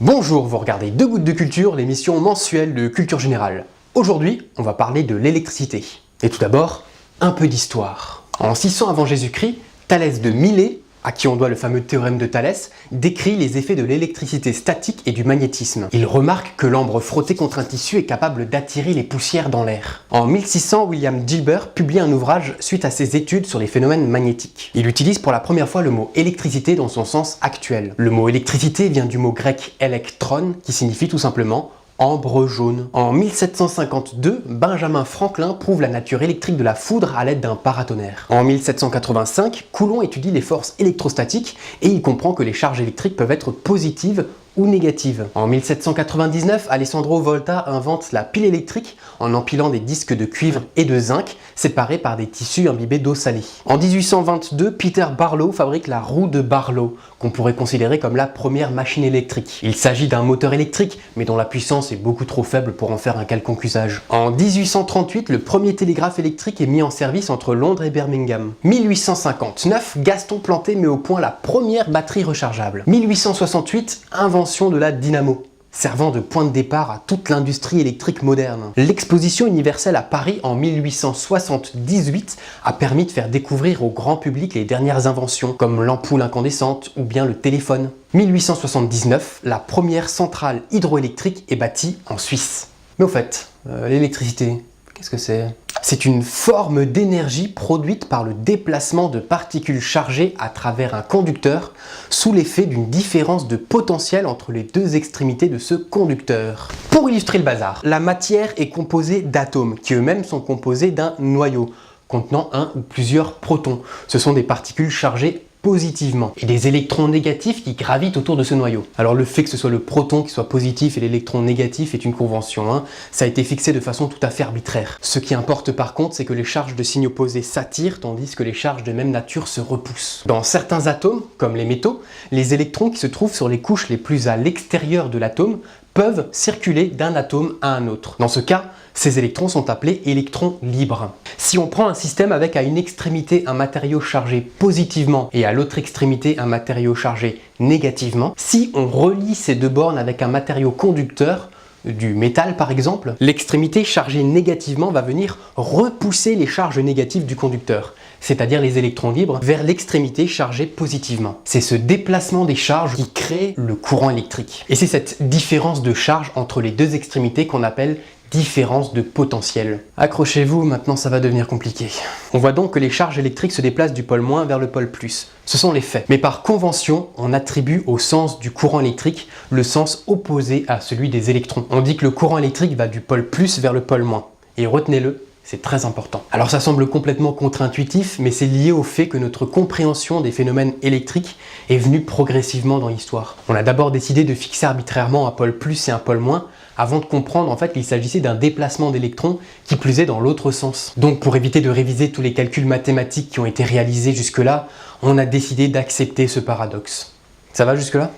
Bonjour, vous regardez 2 gouttes de culture, l'émission mensuelle de culture générale. Aujourd'hui, on va parler de l'électricité. Et tout d'abord, un peu d'histoire. En 600 avant Jésus-Christ, Thalès de Milet, à qui on doit le fameux théorème de Thalès, décrit les effets de l'électricité statique et du magnétisme. Il remarque que l'ambre frotté contre un tissu est capable d'attirer les poussières dans l'air. En 1600, William Gilbert publie un ouvrage suite à ses études sur les phénomènes magnétiques. Il utilise pour la première fois le mot électricité dans son sens actuel. Le mot électricité vient du mot grec elektron, qui signifie tout simplement ambre jaune. En 1752, Benjamin Franklin prouve la nature électrique de la foudre à l'aide d'un paratonnerre. En 1785, Coulomb étudie les forces électrostatiques et il comprend que les charges électriques peuvent être positives ou négatives. En 1799, Alessandro Volta invente la pile électrique en empilant des disques de cuivre et de zinc séparés par des tissus imbibés d'eau salée. En 1822, Peter Barlow fabrique la roue de Barlow, qu'on pourrait considérer comme la première machine électrique. Il s'agit d'un moteur électrique, mais dont la puissance est beaucoup trop faible pour en faire un quelconque usage. En 1838, le premier télégraphe électrique est mis en service entre Londres et Birmingham. 1859, Gaston Planté met au point la première batterie rechargeable. 1868, invention de la dynamo, servant de point de départ à toute l'industrie électrique moderne. L'exposition universelle à Paris en 1878 a permis de faire découvrir au grand public les dernières inventions, comme l'ampoule incandescente ou bien le téléphone. 1879, la première centrale hydroélectrique est bâtie en Suisse. Mais au fait, l'électricité, qu'est-ce que c'est ? C'est une forme d'énergie produite par le déplacement de particules chargées à travers un conducteur sous l'effet d'une différence de potentiel entre les deux extrémités de ce conducteur. Pour illustrer le bazar, la matière est composée d'atomes qui eux-mêmes sont composés d'un noyau contenant un ou plusieurs protons. Ce sont des particules chargées positivement et des électrons négatifs qui gravitent autour de ce noyau. Alors le fait que ce soit le proton qui soit positif et l'électron négatif est une convention, ça a été fixé de façon tout à fait arbitraire. Ce qui importe par contre, c'est que les charges de signes opposés s'attirent tandis que les charges de même nature se repoussent. Dans certains atomes, comme les métaux, les électrons qui se trouvent sur les couches les plus à l'extérieur de l'atome peuvent circuler d'un atome à un autre. Dans ce cas, ces électrons sont appelés électrons libres. Si on prend un système avec à une extrémité un matériau chargé positivement et à l'autre extrémité un matériau chargé négativement, si on relie ces deux bornes avec un matériau conducteur, du métal par exemple, l'extrémité chargée négativement va venir repousser les charges négatives du conducteur, c'est-à-dire les électrons libres, vers l'extrémité chargée positivement. C'est ce déplacement des charges qui crée le courant électrique. Et c'est cette différence de charge entre les deux extrémités qu'on appelle différence de potentiel. Accrochez-vous, maintenant ça va devenir compliqué. On voit donc que les charges électriques se déplacent du pôle moins vers le pôle plus. Ce sont les faits. Mais par convention, on attribue au sens du courant électrique le sens opposé à celui des électrons. On dit que le courant électrique va du pôle plus vers le pôle moins. Et retenez-le, c'est très important. Alors ça semble complètement contre-intuitif, mais c'est lié au fait que notre compréhension des phénomènes électriques est venue progressivement dans l'histoire. On a d'abord décidé de fixer arbitrairement un pôle plus et un pôle moins, avant de comprendre en fait qu'il s'agissait d'un déplacement d'électrons qui plus est dans l'autre sens. Donc pour éviter de réviser tous les calculs mathématiques qui ont été réalisés jusque-là, on a décidé d'accepter ce paradoxe. Ça va jusque-là ?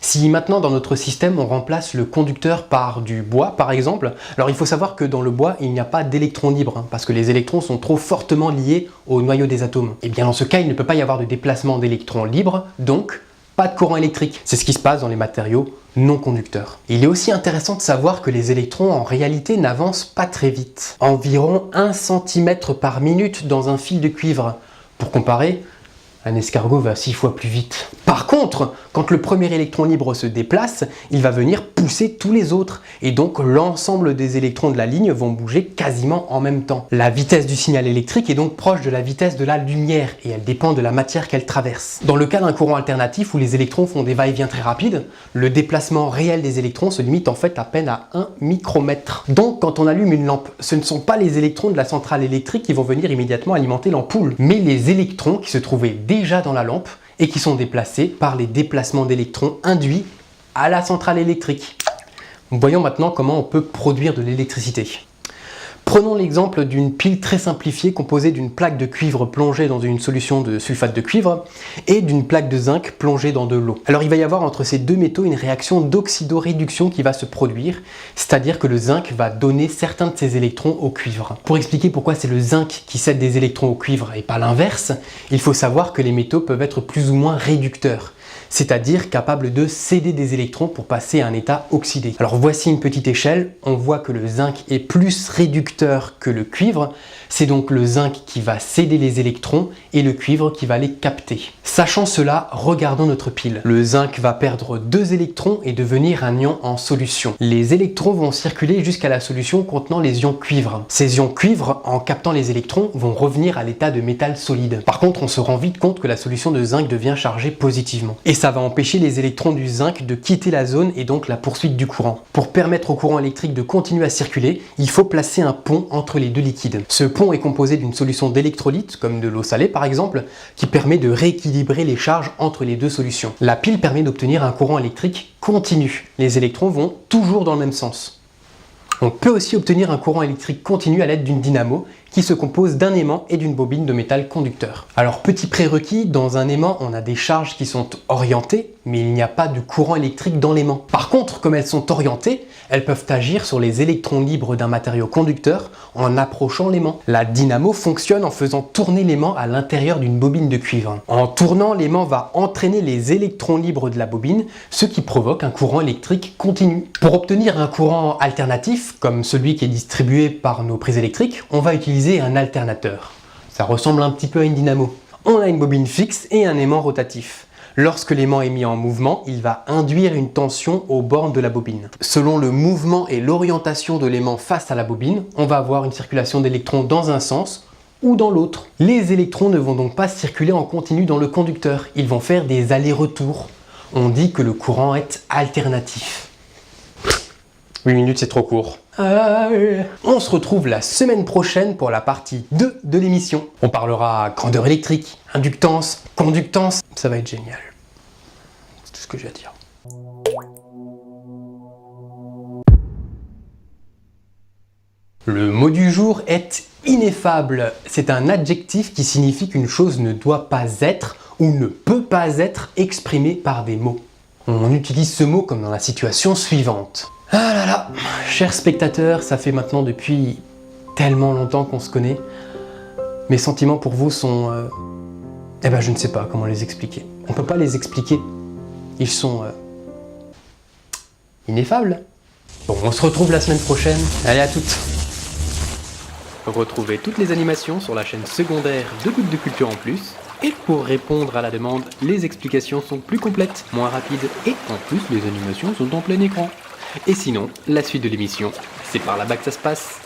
Si maintenant dans notre système on remplace le conducteur par du bois par exemple, alors il faut savoir que dans le bois il n'y a pas d'électrons libres parce que les électrons sont trop fortement liés au noyau des atomes. Et bien dans ce cas il ne peut pas y avoir de déplacement d'électrons libres, donc pas de courant électrique. C'est ce qui se passe dans les matériaux non conducteurs. Il est aussi intéressant de savoir que les électrons en réalité n'avancent pas très vite. Environ 1 cm par minute dans un fil de cuivre. Pour comparer, un escargot va 6 fois plus vite. Par contre, quand le premier électron libre se déplace, il va venir pousser tous les autres et donc l'ensemble des électrons de la ligne vont bouger quasiment en même temps. La vitesse du signal électrique est donc proche de la vitesse de la lumière et elle dépend de la matière qu'elle traverse. Dans le cas d'un courant alternatif où les électrons font des va-et-vient très rapides, le déplacement réel des électrons se limite en fait à peine à 1 micromètre. Donc quand on allume une lampe, ce ne sont pas les électrons de la centrale électrique qui vont venir immédiatement alimenter l'ampoule, mais les électrons qui se trouvaient déjà dans la lampe et qui sont déplacés par les déplacements d'électrons induits à la centrale électrique. Voyons maintenant comment on peut produire de l'électricité. Prenons l'exemple d'une pile très simplifiée composée d'une plaque de cuivre plongée dans une solution de sulfate de cuivre et d'une plaque de zinc plongée dans de l'eau. Alors il va y avoir entre ces deux métaux une réaction d'oxydoréduction qui va se produire, c'est-à-dire que le zinc va donner certains de ses électrons au cuivre. Pour expliquer pourquoi c'est le zinc qui cède des électrons au cuivre et pas l'inverse, il faut savoir que les métaux peuvent être plus ou moins réducteurs. c'est-à-dire capable de céder des électrons pour passer à un état oxydé. Alors voici une petite échelle, on voit que le zinc est plus réducteur que le cuivre, c'est donc le zinc qui va céder les électrons et le cuivre qui va les capter. Sachant cela, regardons notre pile. Le zinc va perdre 2 électrons et devenir un ion en solution. Les électrons vont circuler jusqu'à la solution contenant les ions cuivre. Ces ions cuivre, en captant les électrons, vont revenir à l'état de métal solide. Par contre, on se rend vite compte que la solution de zinc devient chargée positivement. Et ça va empêcher les électrons du zinc de quitter la zone et donc la poursuite du courant. Pour permettre au courant électrique de continuer à circuler, il faut placer un pont entre les deux liquides. Ce pont est composé d'une solution d'électrolyte, comme de l'eau salée par exemple, qui permet de rééquilibrer les charges entre les deux solutions. La pile permet d'obtenir un courant électrique continu. Les électrons vont toujours dans le même sens. On peut aussi obtenir un courant électrique continu à l'aide d'une dynamo qui se compose d'un aimant et d'une bobine de métal conducteur. Alors petit prérequis, dans un aimant on a des charges qui sont orientées, mais il n'y a pas de courant électrique dans l'aimant. Par contre, comme elles sont orientées, elles peuvent agir sur les électrons libres d'un matériau conducteur en approchant l'aimant. La dynamo fonctionne en faisant tourner l'aimant à l'intérieur d'une bobine de cuivre. En tournant, l'aimant va entraîner les électrons libres de la bobine, ce qui provoque un courant électrique continu. Pour obtenir un courant alternatif, comme celui qui est distribué par nos prises électriques, on va utiliser un alternateur. Ça ressemble un petit peu à une dynamo. On a une bobine fixe et un aimant rotatif. Lorsque l'aimant est mis en mouvement, il va induire une tension aux bornes de la bobine. Selon le mouvement et l'orientation de l'aimant face à la bobine, on va avoir une circulation d'électrons dans un sens ou dans l'autre. Les électrons ne vont donc pas circuler en continu dans le conducteur, ils vont faire des allers-retours. On dit que le courant est alternatif. 8 minutes, c'est trop court. On se retrouve la semaine prochaine pour la partie 2 de l'émission. On parlera grandeur électrique, inductance, conductance. Ça va être génial. C'est tout ce que j'ai à dire. Le mot du jour est ineffable. C'est un adjectif qui signifie qu'une chose ne doit pas être ou ne peut pas être exprimée par des mots. On utilise ce mot comme dans la situation suivante. Ah là là, chers spectateurs, ça fait maintenant depuis tellement longtemps qu'on se connaît. Mes sentiments pour vous sont... Eh ben je ne sais pas comment les expliquer. On peut pas les expliquer. Ils sont... ineffables. Bon, on se retrouve la semaine prochaine. Allez, à toutes. Retrouvez toutes les animations sur la chaîne secondaire de Gouttes de Culture en plus. Et pour répondre à la demande, les explications sont plus complètes, moins rapides et en plus les animations sont en plein écran. Et sinon, la suite de l'émission, c'est par là-bas que ça se passe.